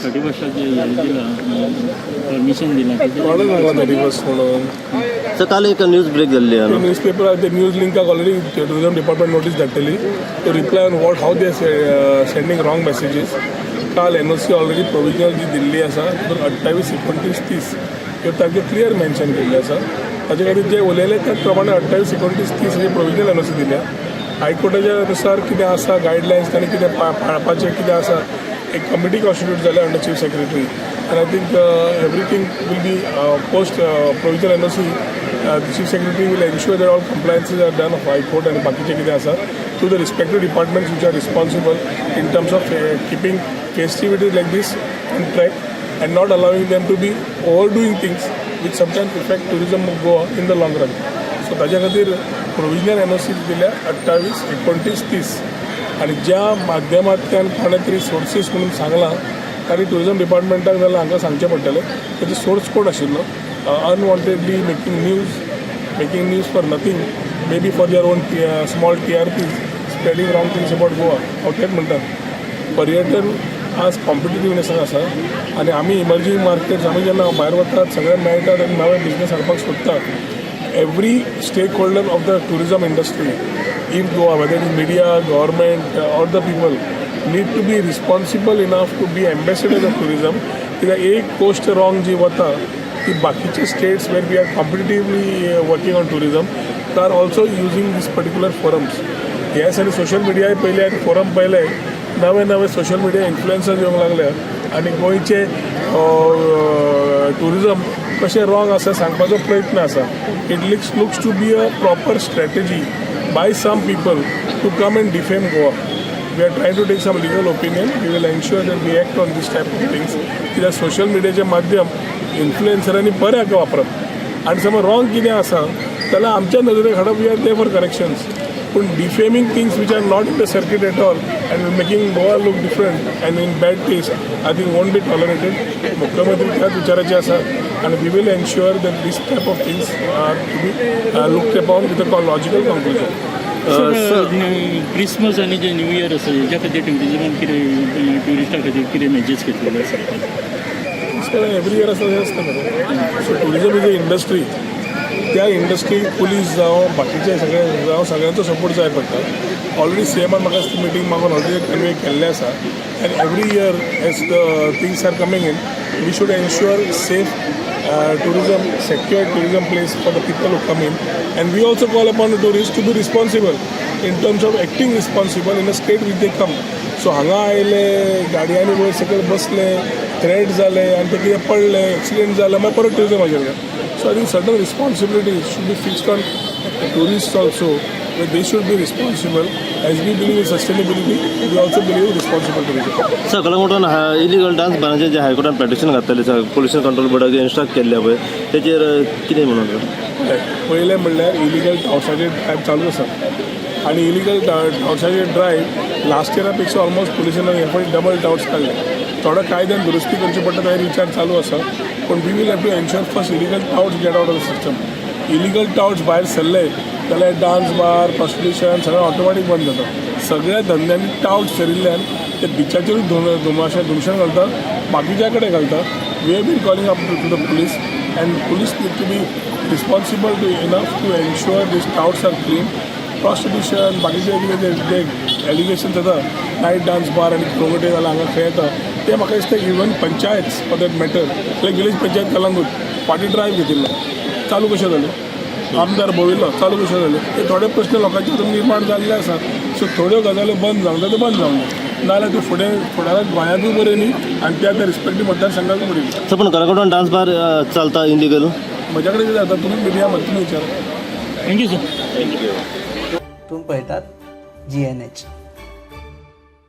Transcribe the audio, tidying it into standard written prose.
Permission दिला sir काल एक न्यूज ब्रेक झालेली आहे news paper the news link already tourism department notice धाडटली to reply on how they are sending wrong messages. काल NOC already provisional जी दिल्ली आसा 28, 29, 30 ह्यो तारखे क्लियर मेन्शन केल्ली आसा. ताचे खातीर जे उलयले त्या प्रमाणे 28, 29, 30 हे प्रोविजनल NOC दिल्या. हायकोर्टाच्या अनुसार कितें आसा गायडलायन्स तांणी कितें पाळपाचें कितें आसा एक कमिटी कॉन्स्टिट्यूट जाल्या under chief secretary and I think everything will be post provisional NOC. The chief secretary will ensure that all compliances are done of High Court and bakiche kide asa to the respective departments which are responsible in terms of keeping festivities like this on track and not allowing them to be overdoing things which sometimes affect tourism of Goa in the long run. So ताज्या खातीर provisional NOC दिल्या 28, 29, 30 आणि ज्या माध्यमांतल्यान कोणे तरी sources म्हणून सांगलां ताणी टुरिजम डिपार्टमेंटाक जाल्यार हांगा सांगचें पडटलें तेजो सोर्स कोड आशिल्लो unwantedly making news for nothing may be for their own small TRPs spreading wrong things about Goa हांव तेच म्हणटा पर्यटन आज कॉम्पिटिटिवनेसान आसा आनी आमी इमर्जींग मार्केट्स आमी जेन्ना भायर वतात सगळ्यांक मेळटात आनी नवे बिजनेस हाडपाक सोदतात every stakeholder of the tourism industry in Goa, whether it is media, government or the people, need to be responsible enough to be ambassadors of tourism. कित्याक एक गोष्ट रॉंग जी वता ती बाकीचे states where we are competitively working on tourism they are also using these particular forums. Yes आनी social मिडियाय पयले आनी फोरम पयले नवे सोशल मिडिया इन्फ्लुएन्सर्स येवंक लागल्या आनी गोंयचे टुरिजम कशें रॉंग आसा सांगपाचो प्रयत्न आसा. It looks to be a proper strategy by some people to come and defame Goa. We are trying to take some legal opinion. We will ensure that we act on this type of things. कित्याक social मिडियाचे माध्यम इन्फ्लुएन्सरांनी बऱ्याक वापरप आनी समज wrong कितें आसा जाल्यार आमच्या नदरेक हाडप we are there for corrections. पूण defaming things which are not in the circuit at all and making Goa look different and in bad taste I think won't be tolerated. मुख्यमंत्री त्याच विचाराचे आसा and we will ensure that this type of things are to be looked upon with a logical conclusion. Christmas आणि जे new year आसा हेच्या खातीर टुरिजमान कितें ट्युरिस्टां खातीर कितें मेजर्स घेतलेले आसा एवरी इयर असं हे असतं मरे. So tourism is a industry. त्या इंडस्ट्रीक पुलीस जावं बाकीचे सगळे जावं सगळ्यांचो सपोर्ट जाय पडटा. ऑलरेडी CMान म्हाका मिटींग मागून ऑलरेडी कन्वे केल्ले आसा and every year as the things are coming in we should ensure safe tourism, secure tourism place for the people who come in, and we also call upon the tourists to be responsible in terms of acting responsible in a state which they come. So हांगा आयले गाडयांनी वयर सकयल बसले threat जाले आनी ते कितें पडले एक्सिडेंट जाले मागीर परत टुरिजमाचेर गेले. So I think certain responsibility should be fixed on tourist also where they should be responsible. As we believe in sustainability, we also believe in responsible tourism. Sir कलंगूटान इलिगल डान्स बांदाचे जे हायकोर्टान petition घातलेले pollution control बोर्डाक instruct केल्ले पळय तेचेर कितें म्हणून पयलें म्हणल्यार इलिगल टावसाचे ड्रायव्ह चालू आसा आनी इलिगल टावसाचे ड्रायव्ह लास्ट इयरा पेक्षा ऑलमोस्ट पोल्युशनान हे पळय डबल टावट्स काडले. थोडो कायद्यान दुरुस्ती करचे पडटा ताचेर विचार चालू आसा पूण we will have to ensure first illegal touts get out of the system. Illegal touts भायर सरले जाल्यार डान्स बार प्रॉस्टिट्यूशन सगळें ऑटोमॅटीक बंद जाता. सगळ्या धंद्यांनी टावट सरिल्ल्यान ते बिचाचेरूच धुमशान घालतात बाकीच्या कडेन घालतात. We have been calling up to the police and police need to be responsible to enough to ensure these touts are clean. Prostitution बाकीचे कितें जे एलिगेशन जाता नायट डान्स बार आनी क्रोगटे जाल्यार हांगा खेळटा ते म्हाका दिसता even panchayat for that matter like village panchayat Calangute फाटीं ड्रायव्ह घेतिल्लो चालू कशें जालें आमदार भोविल्लो चालू कशें जालें ते थोडे प्रश्न लोकांचे निर्माण जाल्ले आसा. सो थोड्यो गजाली बंद जावंक जाय त्यो बंद जावंक जाय नाजाल्यार त्यो फुडाराक गोंयांतूय बरें न्ही आनी त्या रिस्पेक्टीव मतदारसंघाकूय बरें. सर पण कलंगूटान डान्स बार चलता इलिगल म्हज्या कडेन कितें जाता तुमी मिडिया मदीं विचारा. Thank you sir. तुम्ही पळयतात GNH.